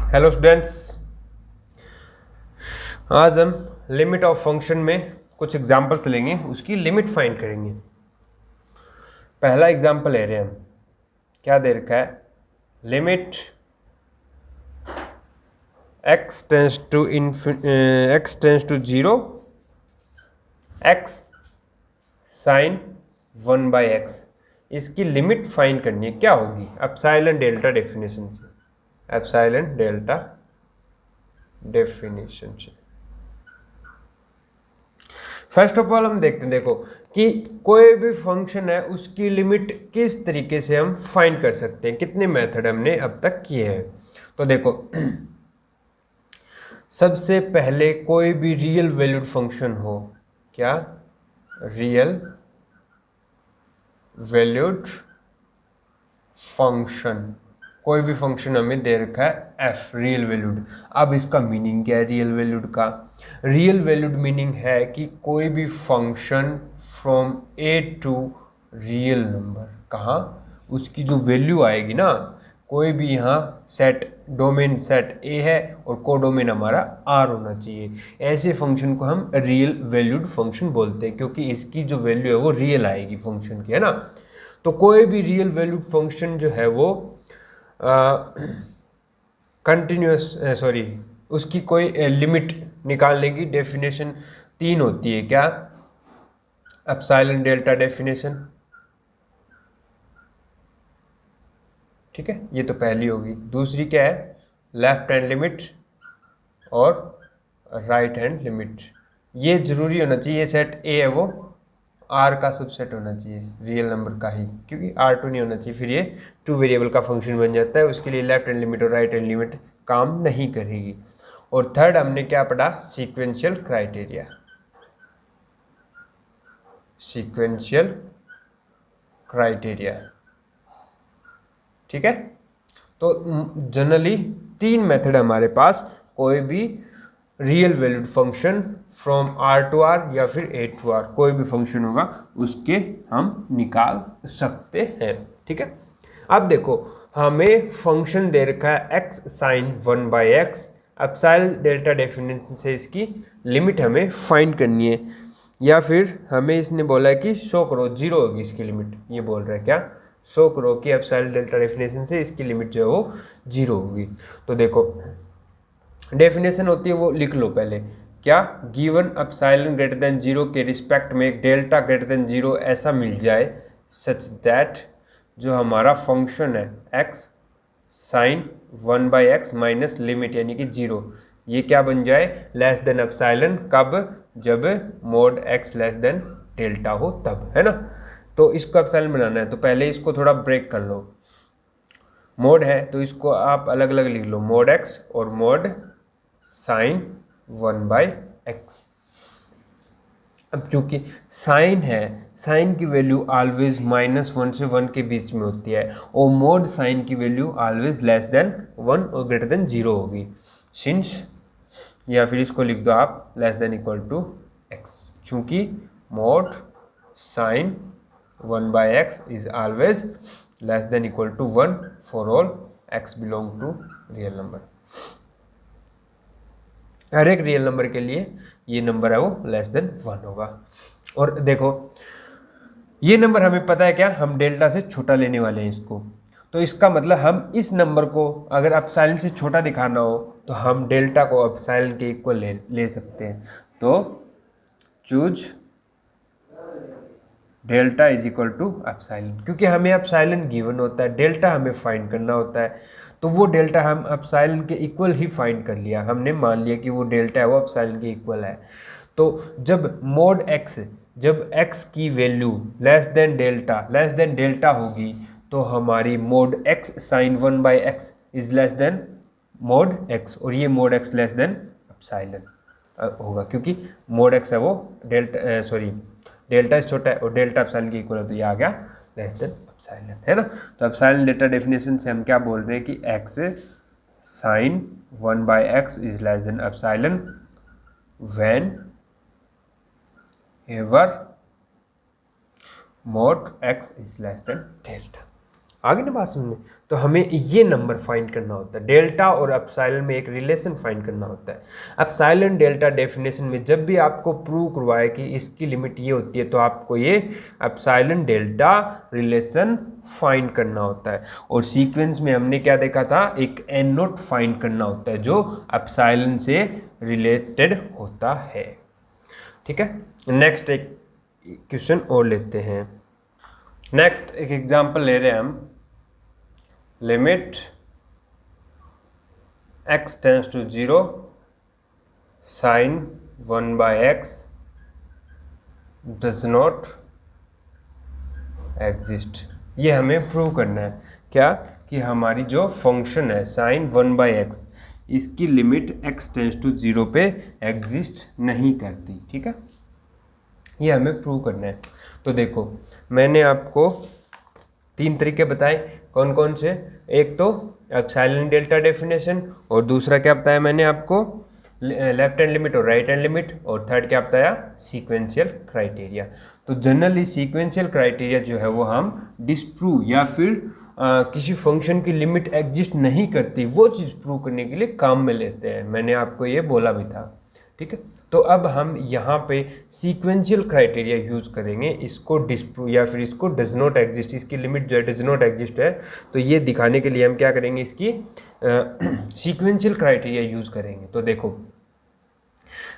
Hello students, आज हम limit of function में कुछ एग्जांपल्स लेंगे, उसकी लिमिट फाइंड करेंगे। पहला एग्जांपल ले रहे हैं हम, क्या दे रखा है, limit x tends to 0 x sine 1/x। इसकी लिमिट फाइंड करनी है, क्या होगी? एप्सिलॉन डेल्टा डेफिनेशन से, एप्सिलॉन डेल्टा डेफिनेशन से। फर्स्ट ऑफ ऑल हम देखते हैं, देखो कि कोई भी फंक्शन है उसकी लिमिट किस तरीके से हम फाइंड कर सकते हैं। कितने मेथड हमने अब तक किए हैं। तो देखो, सबसे पहले कोई भी रियल वैल्यूड फंक्शन हो, क्या रियल वैल्यूड फंक्शन, कोई भी फंक्शन हमें दे रखा है f रियल वैल्यूड। अब इसका मीनिंग क्या है रियल वैल्यूड का? रियल वैल्यूड मीनिंग है कि कोई भी function from a to real number, कहाँ उसकी जो वैल्यू आएगी ना, कोई भी यहाँ सेट डोमेन सेट a है और कोडोमेन हमारा r होना चाहिए, ऐसे फंक्शन को हम रियल वैल्यूड फंक्शन बोलते हैं, क्योंकि इसकी जो वैल्यू है वो रियल आएगी फंक्शन की, है ना। तो कोई भी रियल वैल्यूड फंक्शन जो है वो कंटिन्यूस उसकी कोई लिमिट निकालने की डेफिनेशन 3 होती है, क्या? एप्सिलॉन डेल्टा डेफिनेशन, ठीक है, ये तो पहली होगी। दूसरी क्या है? लेफ्ट हैंड लिमिट और राइट हैंड लिमिट। ये जरूरी होना चाहिए, सेट ए है वो आर का सबसेट होना चाहिए, रियल नंबर का ही, क्योंकि R2 नहीं होना चाहिए, फिर ये 2 वेरिएबल का फंक्शन बन जाता है। उसके लिए लेफ्ट हैंड लिमिट और राइट हैंड लिमिट काम नहीं करेगी। और थर्ड हमने क्या पढ़ा? सीक्वेंशियल क्राइटेरिया, सीक्वेंशियल क्राइटेरिया, ठीक है। तो जनरली 3 मेथड हमारे पास, कोई भी real valued function from R to R या फिर A टू R, कोई भी फंक्शन होगा उसके हम निकाल सकते हैं, ठीक है। अब देखो, हमें फंक्शन दे रखा है x sine 1/x, epsilon delta definition से इसकी लिमिट हमें फाइंड करनी है, या फिर हमें इसने बोला है कि शो करो 0 होगी इसकी लिमिट। ये बोल रहा है क्या? शो करो कि एप्सिलॉन डेल्टा डेफिनेशन से इसकी लिमिट जो है वो 0 होगी। तो देखो, डेफिनेशन होती है वो लिख लो पहले, क्या? गिवन एप्सिलॉन ग्रेटर देन 0 के रिस्पेक्ट में एक डेल्टा ग्रेटर देन 0 ऐसा मिल जाए सच दैट जो हमारा फंक्शन है x sine 1/x minus limit यानी कि 0, ये क्या बन जाए? Less than epsilon. कब? जब mod x less than delta हो तब, है ना। तो इसको एप्सिलॉन बनाना है तो पहले इसको थोड़ा ब्रेक कर लो। मोड है तो इसको आप अलग अलग लिख लो, मोड x और मोड साइन 1/x। अब चूंकि साइन है, साइन की वैल्यू ऑलवेज -1 से 1 के बीच में होती है, और मोड साइन की वैल्यू ऑलवेज लेस देन 1 और ग्रेटर देन 0 होगी, सिंस, या फिर इसको लिख दो आप less than equal to x, चूंकि mod sine 1/x is always less than equal to 1 for all x belong to real number. हर एक रियल नंबर के लिए ये नंबर है वो लेस देन 1 होगा। और देखो, ये नंबर हमें पता है क्या, हम डेल्टा से छोटा लेने वाले हैं इसको, तो इसका मतलब हम इस नंबर को अगर एप्सिलॉन से छोटा दिखाना हो तो हम डेल्टा को एप्सिलॉन के इक्वल ले सकते हैं। तो choose delta is equal to epsilon, क्योंकि हमें एप्सिलॉन गिवन होता है, डेल्टा हमें फाइंड करना होता है, तो वो डेल्टा हम एप्सिलॉन के इक्वल ही फाइंड कर लिया, हमने मान लिया कि वो डेल्टा है वो एप्सिलॉन के इक्वल है। तो जब मोड x, जब x की वैल्यू लेस देन डेल्टा होगी तो हमारी mod x sine 1/x is less than mod x, और ये mod x less than epsilon होगा, क्योंकि मोड x है वो डेल्टा छोटा है और डेल्टा एप्सिलॉन के इक्वल है, तो ये आ गया लेस देन एप्सिलॉन, है ना। तो एप्सिलॉन डेल्टा डेफिनेशन से हम क्या बोल रहे हैं कि x sine 1/x is less than epsilon whenever mod x is less than delta. आगे ना बात सुनने। तो हमें ये नंबर फाइंड करना होता है। डेल्टा और एप्सिलॉन में एक रिलेशन फाइंड करना होता है। एप्सिलॉन डेल्टा डेफिनेशन में जब भी आपको प्रूव करवाए कि इसकी लिमिट ये होती है तो आपको ये एप्सिलॉन डेल्टा रिलेशन फाइंड करना होता है। और सीक्वेंस में हमने क्या देखा था, एक एन नोट फाइंड करना होता है जो एप्सिलॉन से रिलेटेड होता है। ठीक है, नेक्स्ट एक क्वेश्चन और लेते हैं। नेक्स्ट एक एग्जांपल ले रहे हैं हम, limit x tends to 0 sine 1/x does not exist. ये हमें प्रूव करना है क्या, कि हमारी जो फंक्शन है साइन 1/x इसकी लिमिट x टेंड्स टू 0 पे एग्जिस्ट नहीं करती। ठीक है, ये हमें प्रूव करना है। तो देखो मैंने आपको 3 तरीके बताए, कौन कौन से, एक तो एप्सिलॉन डेल्टा डेफिनेशन, और दूसरा क्या बताया मैंने आपको, लेफ्ट हैंड लिमिट और राइट हैंड लिमिट, और थर्ड क्या बताया, सीक्वेंशियल क्राइटेरिया। तो जनरली सीक्वेंशियल क्राइटेरिया जो है वो हम डिस्प्रूव या फिर किसी फंक्शन की लिमिट एग्जिस्ट नहीं करती वो चीज़ प्रूव करने के लिए काम में लेते हैं। मैंने आपको ये बोला भी था। ठीक है, तो अब हम यहाँ पे सीक्वेंशियल क्राइटेरिया यूज़ करेंगे, इसको डिस्प्रूव या फिर इसको डज नॉट एग्जिस्ट, इसकी लिमिट जो है डज नॉट एग्जिस्ट है, तो ये दिखाने के लिए हम क्या करेंगे, इसकी सीक्वेंशियल क्राइटेरिया यूज़ करेंगे। तो देखो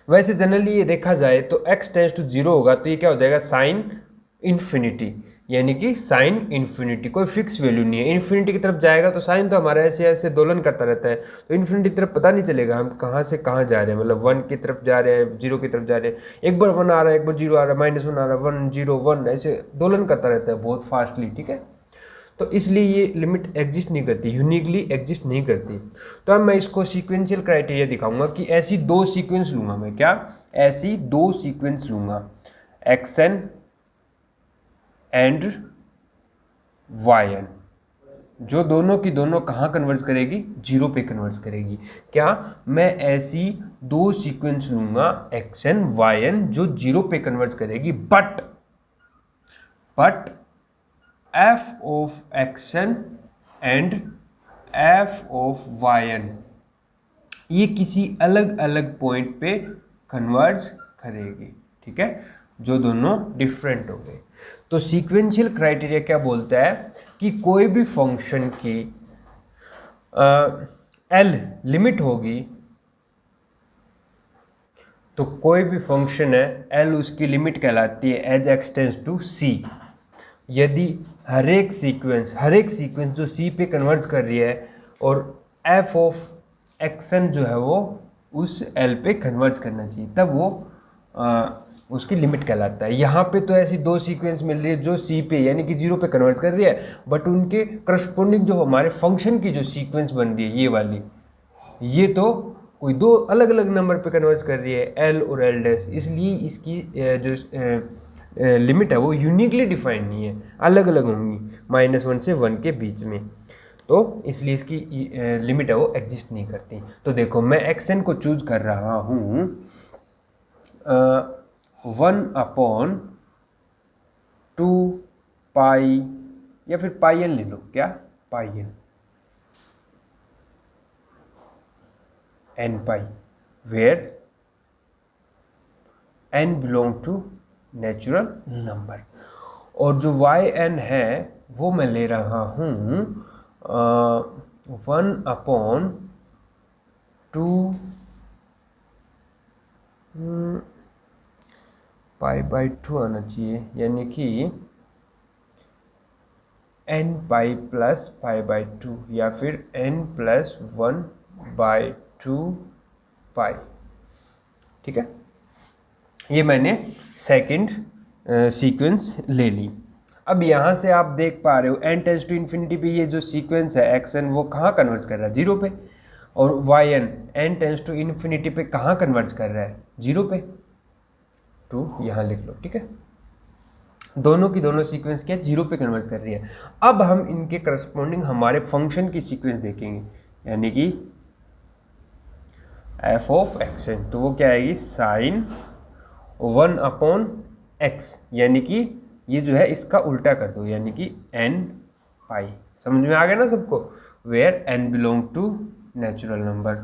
वैसे जनरली ये देखा जाए तो x टेंड्स टू 0 होगा तो ये क्या हो जाएगा, साइन इन्फिनिटी, यानी कि साइन इन्फिनिटी, कोई फिक्स वैल्यू नहीं है। इन्फिनिटी की तरफ जाएगा तो साइन तो हमारा ऐसे ऐसे दोलन करता रहता है, तो इन्फिनिटी की तरफ पता नहीं चलेगा हम कहाँ से कहाँ जा रहे हैं, मतलब 1 की तरफ जा रहे हैं, 0 की तरफ जा रहे हैं, एक बार 1 आ रहा है, एक बार 0 आ रहा है, -1 आ रहा है, 1 0 1, ऐसे दोलन करता रहता है बहुत फास्टली। ठीक है, तो इसलिए ये लिमिट एग्जिस्ट नहीं करती, यूनिकली एग्जिस्ट नहीं करती। तो अब मैं इसको सीक्वेंशियल क्राइटेरिया दिखाऊंगा कि ऐसी 2 सीक्वेंस लूँगा मैं, क्या, ऐसी 2 सीक्वेंस लूँगा, xn एंड yn, जो दोनों की दोनों कहाँ कन्वर्ज करेगी, 0 पे कन्वर्ज करेगी। क्या, मैं ऐसी 2 सीक्वेंस लूँगा xn yn जो 0 पे कन्वर्ज करेगी, but f of xn and f of yn ये किसी अलग अलग पॉइंट पे कन्वर्ज करेगी। ठीक है, जो दोनों डिफरेंट हो गए। तो सीक्वेंशियल क्राइटेरिया क्या बोलता है कि कोई भी फंक्शन की L लिमिट होगी, तो कोई भी फंक्शन है L उसकी लिमिट कहलाती है as x tends to c। यदि हर एक सीक्वेंस जो c पे कन्वर्ज कर रही है और f ऑफ xn जो है वो उस L पे कन्वर्ज करना चाहिए, तब वो उसकी लिमिट कहलाता है। यहाँ पे तो ऐसी 2 सीक्वेंस मिल रही है जो c पे यानी कि 0 पे कन्वर्ज कर रही है, बट उनके करस्पॉन्डिंग जो हमारे फंक्शन की जो सीक्वेंस बन रही है ये वाली, ये तो कोई 2 अलग अलग नंबर पे कन्वर्ज कर रही है, l और l', इसलिए इसकी जो लिमिट है वो यूनिकली डिफाइंड नहीं है, अलग अलग होंगी -1 से 1 के बीच में, तो इसलिए इसकी लिमिट है वो एग्जिस्ट नहीं करती। तो देखो मैं xn को चूज कर रहा हूँ 1/2 पाई या फिर पाई n ले लो, क्या, pi n pi, where n belong to natural number. और जो yn है वो मैं ले रहा हूँ 1/2 π/2 आना चाहिए, यानी कि n पाई प्लस π/2 या फिर n + 1/2 पाई। ठीक है, ये मैंने सेकंड सीक्वेंस ले ली। अब यहाँ से आप देख पा रहे हो n टेंड्स टू इन्फिनिटी पे ये जो सीक्वेंस है xn वो कहाँ कन्वर्ज कर रहा है, 0 पे, और yn n tends to infinity पे कहाँ कन्वर्ज कर रहा है, 0 पे, 2 यहाँ लिख लो। ठीक है, दोनों की दोनों सीक्वेंस क्या 0 पे कन्वर्ज कर रही है। अब हम इनके करस्पॉन्डिंग हमारे फंक्शन की सीक्वेंस देखेंगे, यानी कि f ऑफ xn, तो वो क्या आएगी, साइन 1/x, यानी कि ये जो है इसका उल्टा कर दो, यानी कि n पाई समझ में आ गया ना सबको, where n belong to natural number.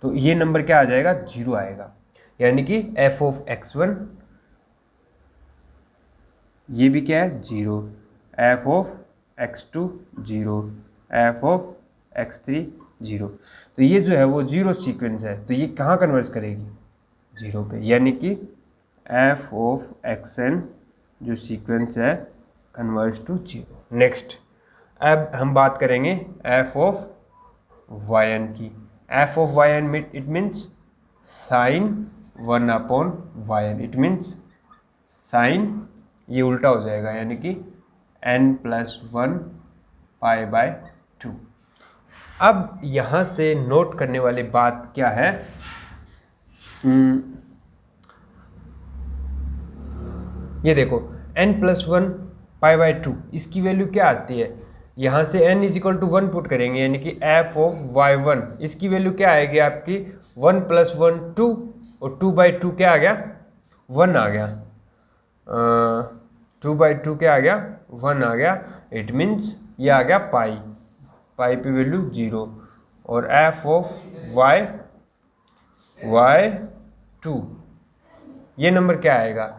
तो ये नंबर क्या आ जाएगा, 0 आएगा, यानी कि f ऑफ x1 ये भी क्या है 0, f of x2 0, f of x3 0। तो ये जो है वो 0 सीक्वेंस है, तो ये कहाँ कन्वर्ज करेगी, 0 पे, यानी कि f ऑफ xn जो सीक्वेंस है कन्वर्ज टू 0। नेक्स्ट अब हम बात करेंगे f ऑफ yn की। f ऑफ yn में it means sign 1/yn, it means sign ये उल्टा हो जाएगा, यानी कि n+1 π/2। अब यहाँ से नोट करने वाली बात क्या है, ये देखो n+1 π/2 इसकी वैल्यू क्या आती है, यहाँ से n = 1 पुट करेंगे, यानी कि f ऑफ y1 इसकी वैल्यू क्या आएगी आपकी 1 + 1 2 और 2/2 क्या आ गया 1 आ गया, 2/2 क्या आ गया 1 आ गया, इट मीन्स ये आ गया पाई पे वैल्यू 0, और f ऑफ y2 ये नंबर क्या आएगा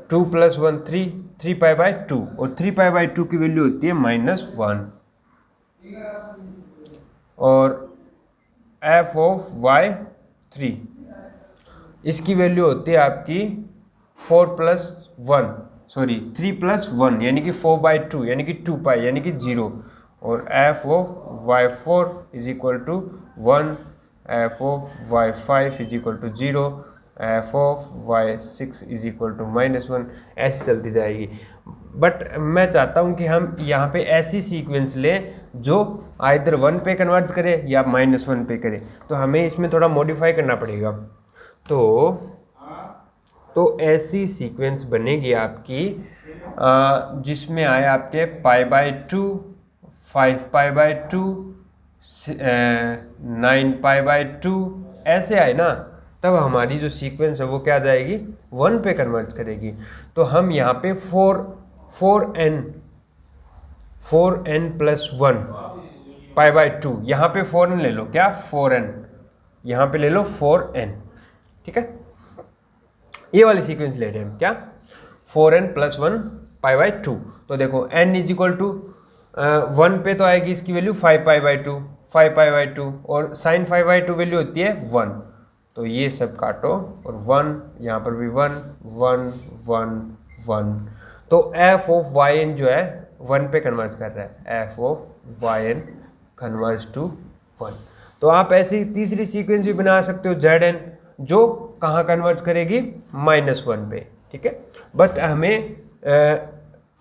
2 + 1 3, 3π/2 और 3π/2 की वैल्यू होती है -1, और f ऑफ y3 इसकी वैल्यू होती है आपकी 3 + 1 यानी कि 4/2 यानी कि 2π यानी कि 0, और f of y4 = 1, f of y5 = 0, f of y6 = -1, ऐसी चलती जाएगी। बट मैं चाहता हूं कि हम यहाँ पे ऐसी सीक्वेंस लें जो आइदर 1 पे कन्वर्ज करे या -1 पे करे, तो हमें इसमें थोड़ा मॉडिफाई करना पड़ेगा। तो ऐसी सीक्वेंस बनेगी आपकी जिसमें आए आपके π/2, 5π/2, 9π/2 ऐसे आए ना, तब हमारी जो सीक्वेंस है वो क्या जाएगी 1 पे कन्वर्ज करेगी। तो हम यहाँ पे 4n + 1 π/2 यहाँ पे 4n ले लो, क्या 4n यहाँ पे ले लो 4n, ठीक है, ये वाली सीक्वेंस ले रहे हैं हम, क्या 4n + 1 π/2। तो देखो n = 1 पे तो आएगी इसकी वैल्यू 5π/2 और sin 5/2 वैल्यू होती है 1, तो ये सब काटो और 1 यहाँ पर भी 1 1 1 1, तो f ऑफ yn जो है 1 पे कन्वर्ज कर रहा है, f of yn converge to 1। तो आप ऐसी तीसरी सीक्वेंस भी बना सकते हो zn जो कहाँ कन्वर्ज करेगी -1 पे, ठीक है, बट हमें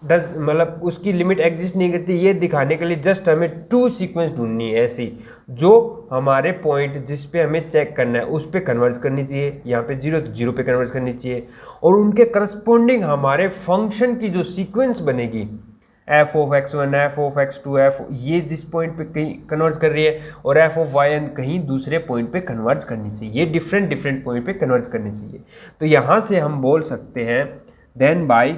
मतलब उसकी लिमिट एग्जिस्ट नहीं करती, ये दिखाने के लिए जस्ट हमें 2 सीक्वेंस ढूंढनी है ऐसी जो हमारे पॉइंट जिस पे हमें चेक करना है उस पे कन्वर्ज करनी चाहिए, यहाँ पे 0 तो 0 पे कन्वर्ज करनी चाहिए, और उनके करस्पॉन्डिंग हमारे फंक्शन की जो सीक्वेंस बनेगी f of x1, f of x2, f ये जिस पॉइंट पे कहीं कन्वर्ज कर रही है, और f ऑफ yn कहीं दूसरे पॉइंट पे कन्वर्ज करनी चाहिए, ये डिफरेंट पॉइंट पे कन्वर्ज करनी चाहिए। तो यहाँ से हम बोल सकते हैं then bye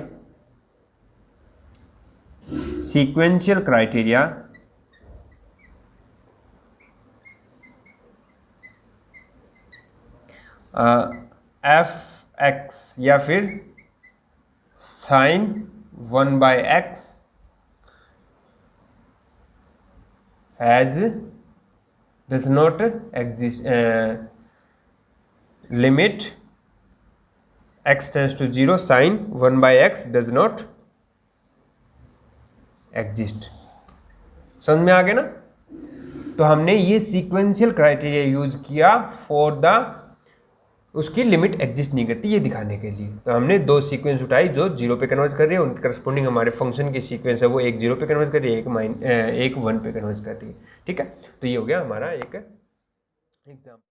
sequential criteria f(x) या फिर sin 1/x does not exist, limit x tends to 0 sin 1/x does not exist. समझ में आ गया ना, तो हमने ये सीक्वेंशियल क्राइटेरिया यूज किया फॉर द उसकी लिमिट एग्जिस्ट नहीं करती ये दिखाने के लिए। तो हमने 2 सीक्वेंस उठाई जो 0 पे कन्वर्ज कर रही है, उनके करस्पॉन्डिंग हमारे फंक्शन की सीक्वेंस है वो एक 0 पे कन्वर्ज कर रही है, एक 1 पे कन्वर्ज कर रही है, ठीक है। तो ये हो गया हमारा एक एग्जाम्पल।